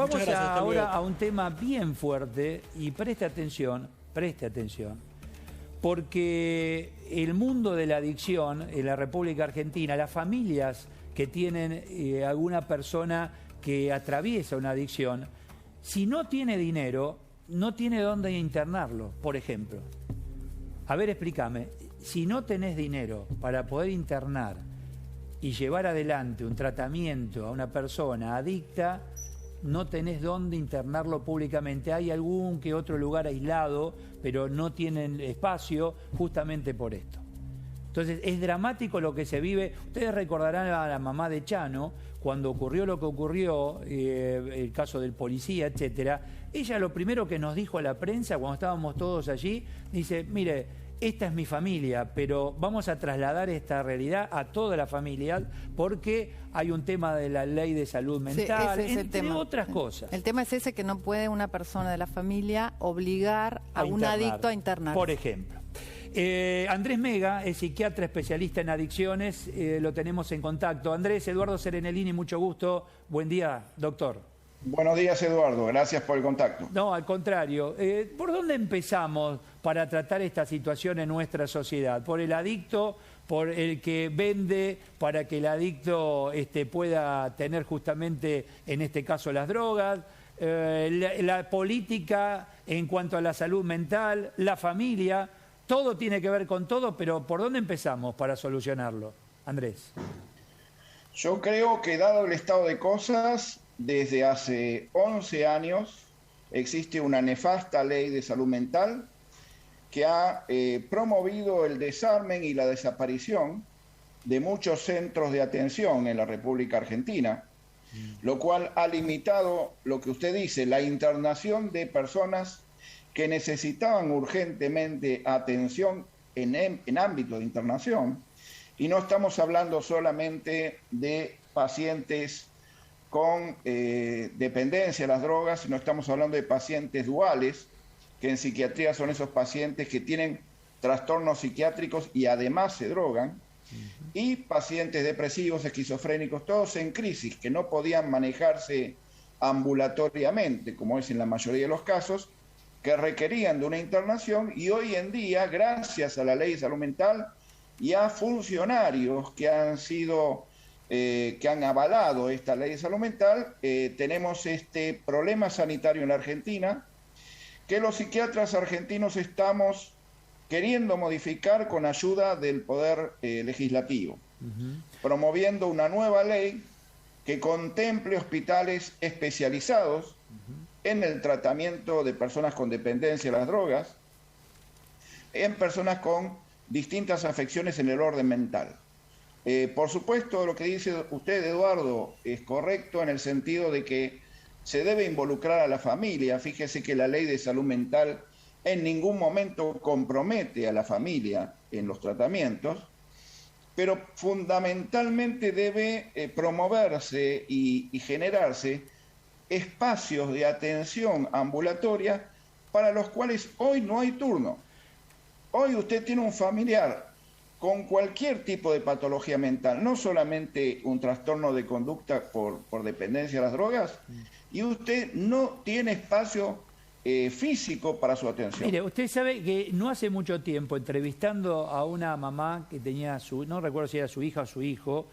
Vamos ahora luego. a un tema bien fuerte y preste atención, porque el mundo de la adicción en la República Argentina, las familias que tienen alguna persona que atraviesa una adicción, si no tiene dinero, no tiene dónde internarlo, por ejemplo. A ver, explícame, si no tenés dinero para poder internar y llevar adelante un tratamiento a una persona adicta, no tenés dónde internarlo públicamente. Hay algún que otro lugar aislado, pero no tienen espacio justamente por esto. Entonces es dramático lo que se vive. Ustedes recordarán a la mamá de Chano, cuando ocurrió lo que ocurrió, el caso del policía, etcétera. Ella lo primero que nos dijo a la prensa, cuando estábamos todos allí, dice, mire, esta es mi familia, pero vamos a trasladar esta realidad a toda la familia porque hay un tema de la ley de salud mental, ese es entre otras cosas. El tema es ese, que no puede una persona de la familia obligar a un adicto a internarse. Por ejemplo. Andrés Mega es psiquiatra especialista en adicciones, lo tenemos en contacto. Andrés, Eduardo Serenellini, mucho gusto. Buen día, doctor. Buenos días, Eduardo. Gracias por el contacto. No, al contrario. ¿Por dónde empezamos para tratar esta situación en nuestra sociedad? ¿Por el adicto? ¿Por el que vende para que el adicto pueda tener justamente, en este caso, las drogas? La política en cuanto a la salud mental, la familia, todo tiene que ver con todo, pero ¿por dónde empezamos para solucionarlo? Andrés. Yo creo que dado el estado de cosas, desde hace 11 años existe una nefasta ley de salud mental que ha promovido el desarmen y la desaparición de muchos centros de atención en la República Argentina, lo cual ha limitado lo que usted dice, la internación de personas que necesitaban urgentemente atención en ámbito de internación. Y no estamos hablando solamente de pacientes con dependencia a las drogas, sino estamos hablando de pacientes duales, que en psiquiatría son esos pacientes que tienen trastornos psiquiátricos y además se drogan, y pacientes depresivos, esquizofrénicos, todos en crisis, que no podían manejarse ambulatoriamente, como es en la mayoría de los casos, que requerían de una internación, y hoy en día, gracias a la ley de salud mental y a funcionarios que han sido, que han avalado esta ley de salud mental, tenemos este problema sanitario en la Argentina, que los psiquiatras argentinos estamos queriendo modificar con ayuda del Poder Legislativo, promoviendo una nueva ley que contemple hospitales especializados en el tratamiento de personas con dependencia de las drogas, en personas con distintas afecciones en el orden mental. Por supuesto, lo que dice usted, Eduardo, es correcto en el sentido de que se debe involucrar a la familia. Fíjese que la ley de salud mental en ningún momento compromete a la familia en los tratamientos, pero fundamentalmente debe promoverse y generarse espacios de atención ambulatoria para los cuales hoy no hay turno. Hoy usted tiene un familiar con cualquier tipo de patología mental, no solamente un trastorno de conducta por dependencia de las drogas, y usted no tiene espacio físico para su atención. Mire, usted sabe que no hace mucho tiempo, entrevistando a una mamá que tenía no recuerdo si era su hija o su hijo,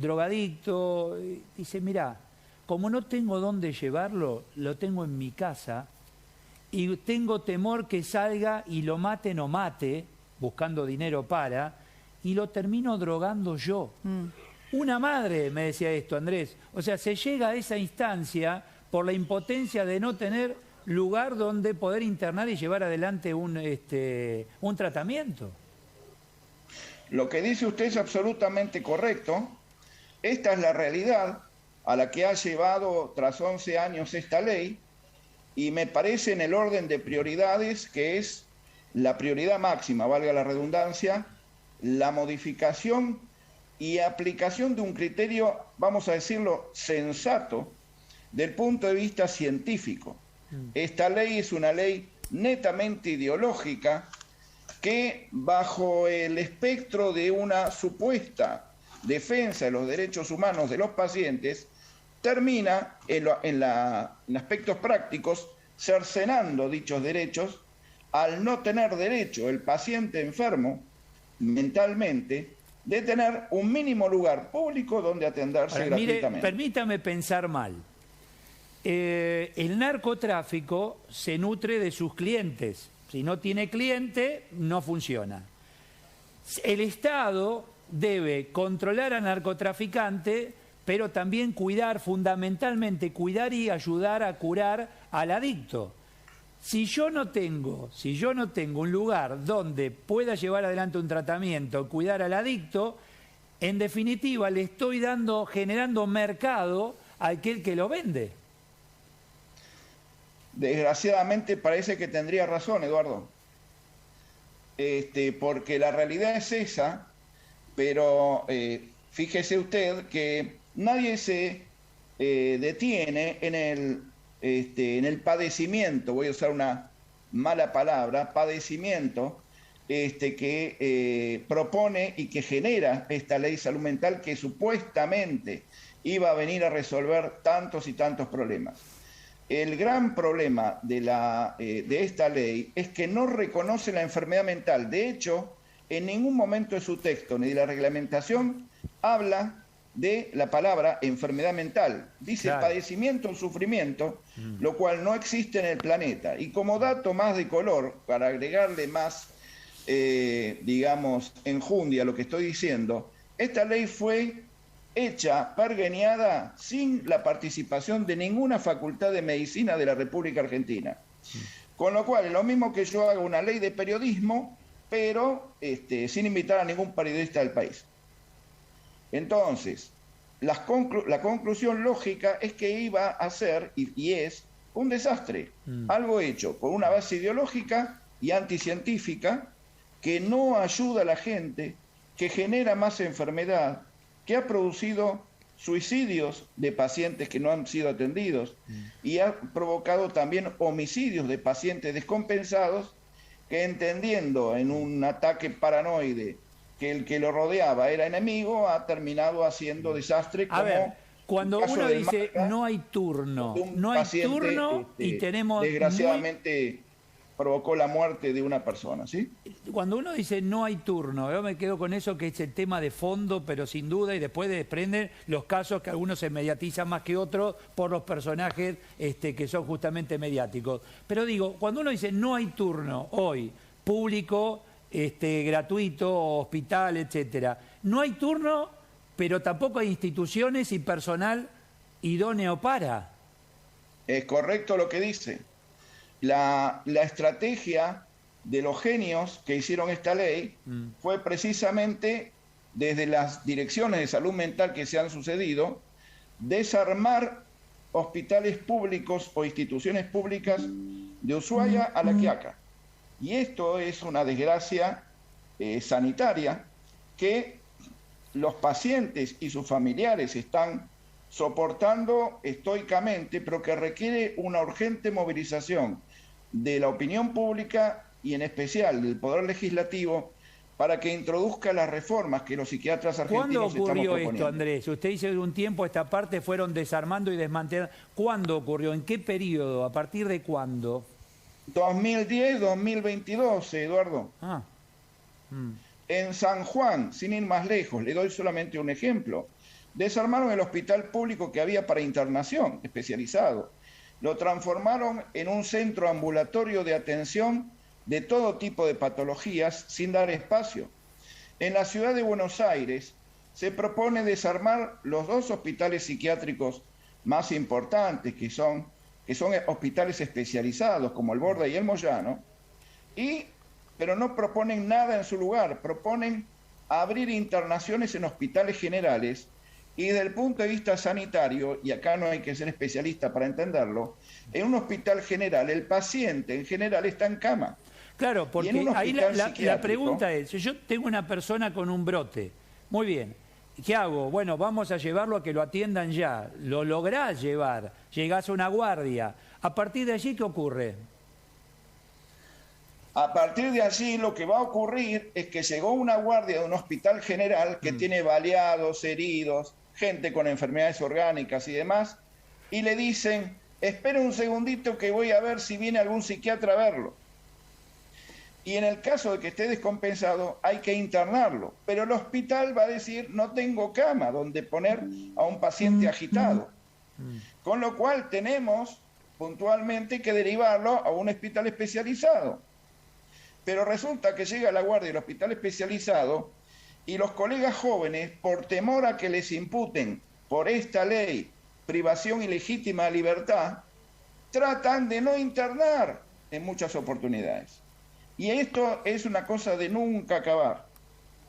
drogadicto, dice, mirá, como no tengo dónde llevarlo, lo tengo en mi casa y tengo temor que salga y lo maten o mate, buscando dinero y lo termino drogando yo. Una madre me decía esto, Andrés. O sea, se llega a esa instancia por la impotencia de no tener lugar donde poder internar y llevar adelante un tratamiento. Lo que dice usted es absolutamente correcto. Esta es la realidad a la que ha llevado tras 11 años esta ley, y me parece en el orden de prioridades que es la prioridad máxima, valga la redundancia, la modificación y aplicación de un criterio, vamos a decirlo, sensato, del punto de vista científico. Esta ley es una ley netamente ideológica que, bajo el espectro de una supuesta defensa de los derechos humanos de los pacientes, termina en aspectos prácticos cercenando dichos derechos al no tener derecho el paciente enfermo mentalmente de tener un mínimo lugar público donde atenderse gratuitamente. Mire, permítame pensar mal. El narcotráfico se nutre de sus clientes. Si no tiene cliente, no funciona. El Estado debe controlar al narcotraficante, pero también cuidar, fundamentalmente cuidar y ayudar a curar al adicto. Si yo no tengo un lugar donde pueda llevar adelante un tratamiento, cuidar al adicto, en definitiva le estoy generando mercado a aquel que lo vende. Desgraciadamente parece que tendría razón, Eduardo. Porque la realidad es esa, pero fíjese usted que nadie se detiene en el padecimiento, voy a usar una mala palabra, padecimiento que propone y que genera esta ley de salud mental que supuestamente iba a venir a resolver tantos y tantos problemas. El gran problema de esta ley es que no reconoce la enfermedad mental. De hecho, en ningún momento de su texto ni de la reglamentación habla de la palabra enfermedad mental. Dice claro, padecimiento o sufrimiento, lo cual no existe en el planeta. Y como dato más de color, para agregarle más, digamos, enjundia a lo que estoy diciendo, esta ley fue hecha, pergeñada, sin la participación de ninguna facultad de medicina de la República Argentina. Con lo cual, es lo mismo que yo haga una ley de periodismo, pero sin invitar a ningún periodista del país. Entonces, la conclusión lógica es que iba a ser, y es, un desastre. Algo hecho con una base ideológica y anticientífica que no ayuda a la gente, que genera más enfermedad, que ha producido suicidios de pacientes que no han sido atendidos y ha provocado también homicidios de pacientes descompensados que, entendiendo en un ataque paranoide que el que lo rodeaba era enemigo, ha terminado haciendo desastre. A ver, cuando uno dice no hay turno, y tenemos... Desgraciadamente provocó la muerte de una persona, ¿sí? Cuando uno dice no hay turno, yo me quedo con eso, que es el tema de fondo, pero sin duda, y después desprenden los casos que algunos se mediatizan más que otros por los personajes que son justamente mediáticos. Pero digo, cuando uno dice no hay turno hoy, público, gratuito, hospital, etcétera, no hay turno, pero tampoco hay instituciones y personal idóneo para. Es correcto lo que dice. La estrategia de los genios que hicieron esta ley fue precisamente, desde las direcciones de salud mental que se han sucedido, desarmar hospitales públicos o instituciones públicas de Ushuaia a La Quiaca. Y esto es una desgracia sanitaria que los pacientes y sus familiares están soportando estoicamente, pero que requiere una urgente movilización de la opinión pública y en especial del Poder Legislativo para que introduzca las reformas que los psiquiatras argentinos estamos proponiendo. ¿Cuándo ocurrió esto, Andrés? Usted dice que de un tiempo a esta parte fueron desarmando y desmantelando. ¿Cuándo ocurrió? ¿En qué periodo? ¿A partir de cuándo? 2010, 2022, Eduardo. En San Juan, sin ir más lejos, le doy solamente un ejemplo. Desarmaron el hospital público que había para internación especializado. Lo transformaron en un centro ambulatorio de atención de todo tipo de patologías sin dar espacio. En la ciudad de Buenos Aires se propone desarmar los dos hospitales psiquiátricos más importantes, que son hospitales especializados como el Borda y el Moyano, pero no proponen nada en su lugar, proponen abrir internaciones en hospitales generales. Y desde el punto de vista sanitario, y acá no hay que ser especialista para entenderlo, en un hospital general el paciente en general está en cama. Claro, porque ahí la pregunta es, si yo tengo una persona con un brote, muy bien, ¿qué hago? Bueno, vamos a llevarlo a que lo atiendan ya, lo lográs llevar, llegás a una guardia, a partir de allí, ¿qué ocurre? A partir de allí lo que va a ocurrir es que llegó una guardia de un hospital general que tiene baleados, heridos, gente con enfermedades orgánicas y demás, y le dicen, espere un segundito que voy a ver si viene algún psiquiatra a verlo. Y en el caso de que esté descompensado, hay que internarlo. Pero el hospital va a decir, no tengo cama donde poner a un paciente agitado. Con lo cual tenemos puntualmente que derivarlo a un hospital especializado. Pero resulta que llega la guardia del hospital especializado y los colegas jóvenes, por temor a que les imputen por esta ley privación ilegítima de libertad, tratan de no internar en muchas oportunidades. Y esto es una cosa de nunca acabar.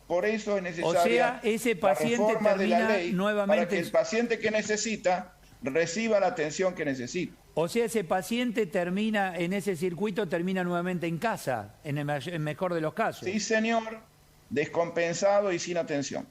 Por eso es necesaria ese paciente la reforma de la ley nuevamente para que el paciente que necesita reciba la atención que necesita. O sea, ese paciente termina en ese circuito, termina nuevamente en casa, en el mejor de los casos. Sí, señor, descompensado y sin atención.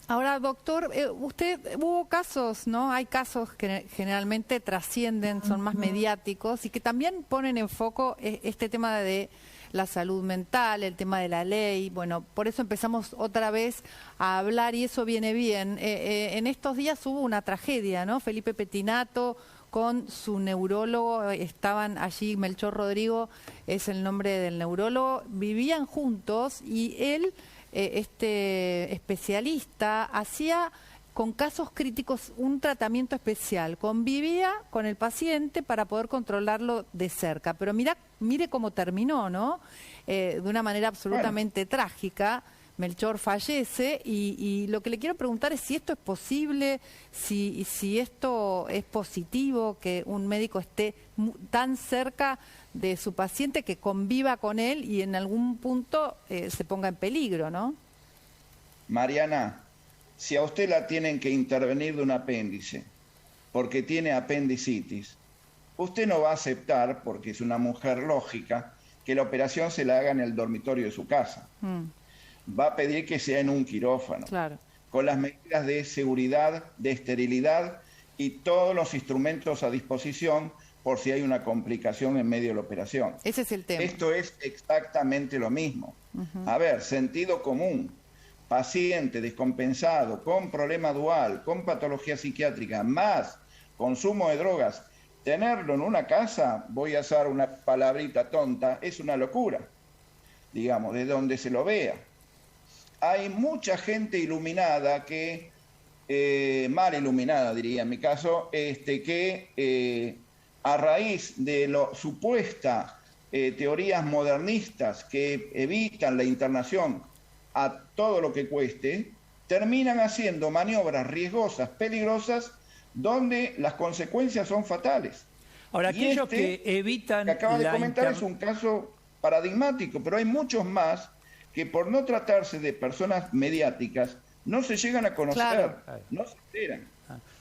Ahora, doctor, hubo casos, ¿no? Hay casos que generalmente trascienden, son más mediáticos y que también ponen en foco este tema de la salud mental, el tema de la ley. Bueno, por eso empezamos otra vez a hablar y eso viene bien. En estos días hubo una tragedia, ¿no? Felipe Pettinato con su neurólogo, estaban allí, Melchor Rodrigo es el nombre del neurólogo, vivían juntos y él, este especialista, hacía con casos críticos un tratamiento especial, convivía con el paciente para poder controlarlo de cerca, pero mire cómo terminó, ¿no? De una manera absolutamente trágica. Melchor fallece y lo que le quiero preguntar es si esto es posible, si esto es positivo, que un médico esté tan cerca de su paciente que conviva con él y en algún punto se ponga en peligro, ¿no? Mariana, si a usted la tienen que intervenir de un apéndice porque tiene apendicitis, usted no va a aceptar, porque es una mujer lógica, que la operación se la haga en el dormitorio de su casa. Va a pedir que sea en un quirófano, claro, con las medidas de seguridad, de esterilidad y todos los instrumentos a disposición por si hay una complicación en medio de la operación. Ese es el tema. Esto es exactamente lo mismo. A ver, sentido común. Paciente descompensado, con problema dual, con patología psiquiátrica, más consumo de drogas, tenerlo en una casa, voy a usar una palabrita tonta, es una locura, digamos, de donde se lo vea. Hay mucha gente iluminada que, mal iluminada diría en mi caso, que a raíz de supuestas teorías modernistas que evitan la internación a todo lo que cueste, terminan haciendo maniobras riesgosas, peligrosas, donde las consecuencias son fatales. Ahora, aquellos que evitan... que acaba de comentar es un caso paradigmático, pero hay muchos más que por no tratarse de personas mediáticas no se llegan a conocer, claro, no se enteran.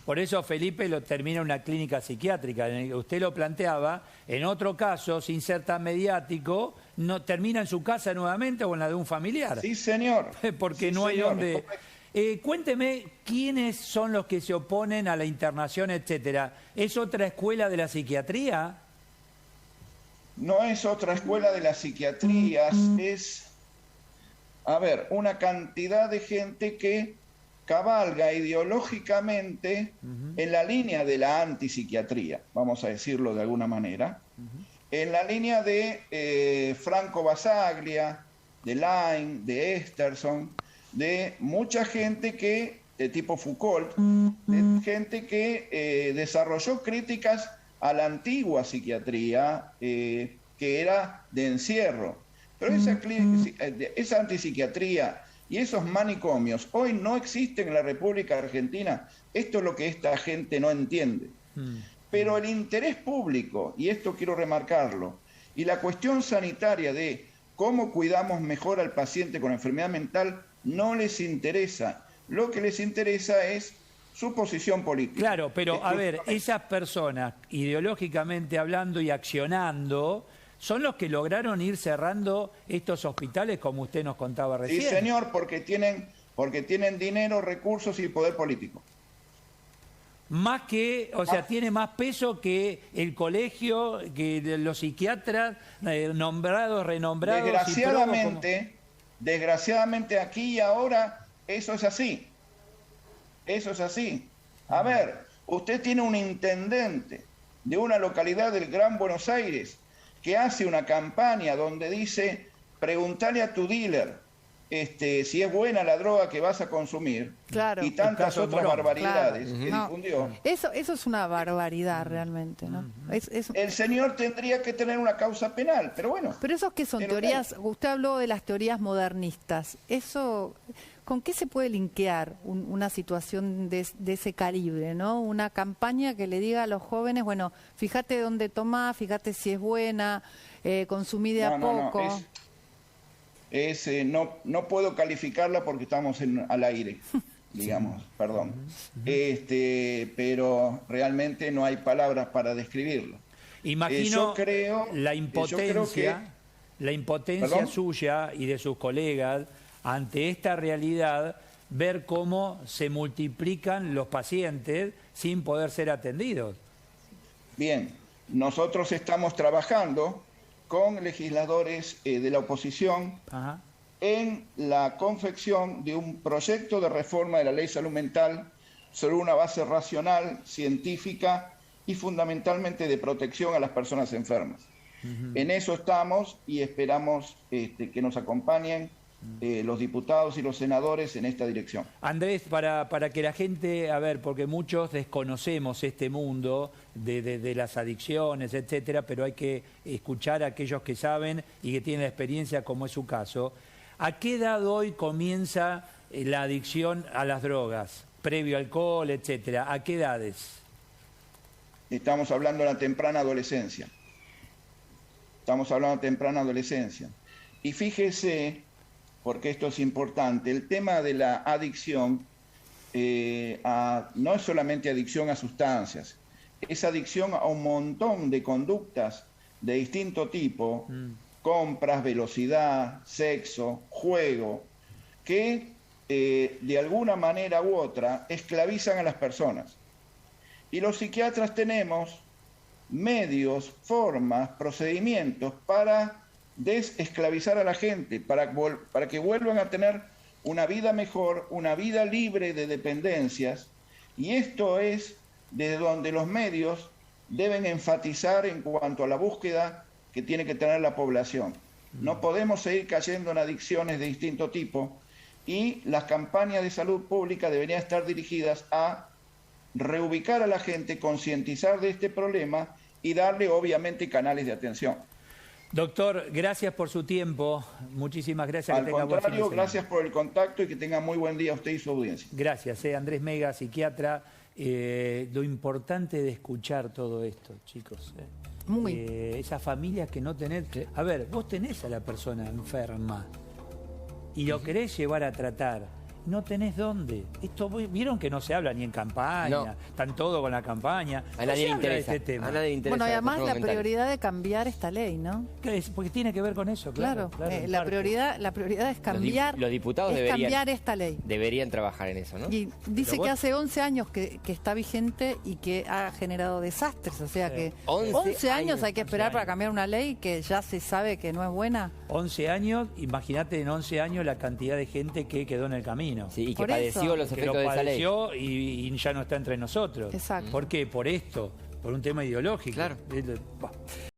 Por eso Felipe lo termina en una clínica psiquiátrica. Usted lo planteaba, en otro caso, sin ser tan mediático, no termina en su casa nuevamente o en la de un familiar. Sí, señor. Porque sí, no hay señor, donde... cuénteme, ¿quiénes son los que se oponen a la internación, etcétera? ¿Es otra escuela de la psiquiatría? No es otra escuela de la psiquiatría, es, a ver, una cantidad de gente que cabalga ideológicamente en la línea de la antipsiquiatría, vamos a decirlo de alguna manera, en la línea de Franco Basaglia, de Laing, de Esterson, de mucha gente que, de tipo Foucault, de gente que desarrolló críticas a la antigua psiquiatría, que era de encierro. Pero esa antipsiquiatría y esos manicomios hoy no existen en la República Argentina. Esto es lo que esta gente no entiende. Pero el interés público, y esto quiero remarcarlo, y la cuestión sanitaria de cómo cuidamos mejor al paciente con enfermedad mental no les interesa. Lo que les interesa es su posición política. Claro, pero a ver, esas personas, ideológicamente hablando y accionando, son los que lograron ir cerrando estos hospitales, como usted nos contaba recién. Sí, señor, porque tienen dinero, recursos y poder político. Más que, o sea, tiene más peso que el colegio, que los psiquiatras nombrados, renombrados. Desgraciadamente aquí y ahora Eso es así. Eso es así. A ver, usted tiene un intendente de una localidad del Gran Buenos Aires que hace una campaña donde dice, pregúntale a tu dealer si es buena la droga que vas a consumir, claro, y tantas otras barbaridades claro, que difundió. Eso es una barbaridad realmente, ¿no? El señor tendría que tener una causa penal, pero bueno. Pero esos que son teorías, usted habló de las teorías modernistas, eso, ¿con qué se puede linkear una situación de ese calibre, ¿no? Una campaña que le diga a los jóvenes, bueno, fíjate dónde tomás, fíjate si es buena, consumí de a poco. No puedo calificarla porque estamos al aire, digamos, perdón. Pero realmente no hay palabras para describirlo. Imagino creo la impotencia ¿Perdón? suya y de sus colegas ante esta realidad, ver cómo se multiplican los pacientes sin poder ser atendidos. Bien, nosotros estamos trabajando con legisladores de la oposición en la confección de un proyecto de reforma de la Ley de Salud Mental sobre una base racional, científica y fundamentalmente de protección a las personas enfermas. En eso estamos y esperamos que nos acompañen los diputados y los senadores en esta dirección. Andrés, para que la gente, a ver, porque muchos desconocemos este mundo de las adicciones, etcétera, pero hay que escuchar a aquellos que saben y que tienen la experiencia, como es su caso. ¿A qué edad hoy comienza la adicción a las drogas? Previo alcohol, etcétera. ¿A qué edades? Estamos hablando de la temprana adolescencia. Estamos hablando de temprana adolescencia. Y fíjese, porque esto es importante, el tema de la adicción no es solamente adicción a sustancias, es adicción a un montón de conductas de distinto tipo, compras, velocidad, sexo, juego, que de alguna manera u otra esclavizan a las personas. Y los psiquiatras tenemos medios, formas, procedimientos para desesclavizar a la gente, para que vuelvan a tener una vida mejor, una vida libre de dependencias, y esto es desde donde los medios deben enfatizar en cuanto a la búsqueda que tiene que tener la población. No podemos seguir cayendo en adicciones de distinto tipo, y las campañas de salud pública deberían estar dirigidas a reubicar a la gente, concientizar de este problema y darle obviamente canales de atención. Doctor, gracias por su tiempo. Muchísimas gracias. Al contrario, gracias por el contacto y que tenga muy buen día usted y su audiencia. Gracias, Andrés Mega, psiquiatra. Lo importante de escuchar todo esto, chicos. Esas familias que no tenés... A ver, vos tenés a la persona enferma y lo querés llevar a tratar. No tenés dónde. Esto, vieron que no se habla ni en campaña, están todos con la campaña. A nadie le interesa. Este tema. A nadie le interesa. Bueno, y además la prioridad de cambiar esta ley, ¿no? Porque tiene que ver con eso, claro. La prioridad es cambiar, los diputados cambiar esta ley. Deberían trabajar en eso, ¿no? Y dice que hace 11 años que está vigente y que ha generado desastres. O sea que 11 años hay que esperar para cambiar una ley que ya se sabe que no es buena. 11 años, imagínate en 11 años la cantidad de gente que quedó en el camino. Sí, y que padeció los efectos de esa ley. Y ya no está entre nosotros. Exacto. ¿Por qué? Por esto, por un tema ideológico. Claro.